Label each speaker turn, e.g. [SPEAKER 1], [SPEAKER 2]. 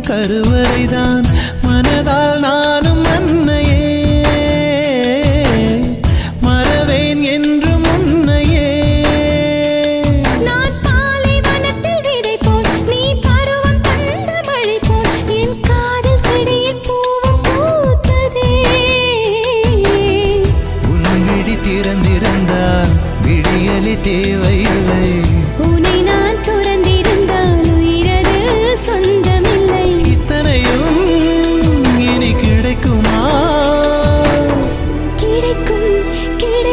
[SPEAKER 1] கருவறைதான் மனதால் நானும் அன்னையே மறவேன் என்று முன்னையே.
[SPEAKER 2] நான் பாலைவனத்தில் விதை போல் நீ பருவம் தந்த மழை போல் என் காதல் செடியில் பூவும் பூத்ததே.
[SPEAKER 1] உன் விழி திறந்திருந்தால் விடியலி தேவையில்லை.
[SPEAKER 2] உன்னை நான்